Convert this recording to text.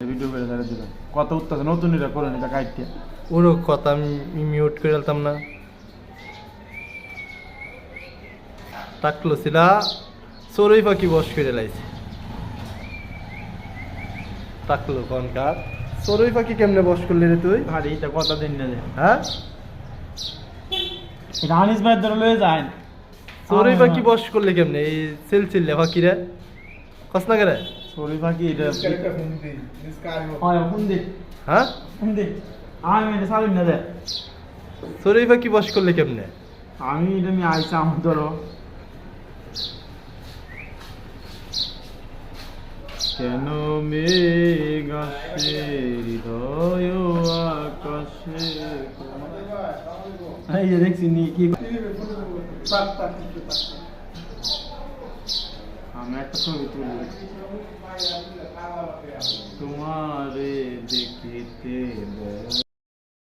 video করে ছেড়ে দিবেন কত উত্তাজ নতুন এটা করে নিতে কাইটিয়া ওরও কথা আমি মিউট করে দিতাম না টাকলো ছিলা চড়ুই পাখি বস করে লাইছে টাকলো কনকার চড়ুই পাখি কেমনে বস করলি রে তুই আরে এটা কত দিন না যে হ্যাঁ এটা আনিস ভাই ধরে লয়ে যায় চড়ুই পাখি বস করলে কেমনে এই সিলসিলে পাখি রে কস না করে চড়ুই পাখি এটা হয় ফোন দে হ্যাঁ ফোন দে আমি এটা সারিম না দে চড়ুই পাখি বস করলে কেমনে আমি এটা আমি আইসা আমার ধরো কেন মেঘ আসে হৃদয় আকাশে এই যে দেখছি নি কি আমি একটা ছবি তুলি তোমারে দেখিতে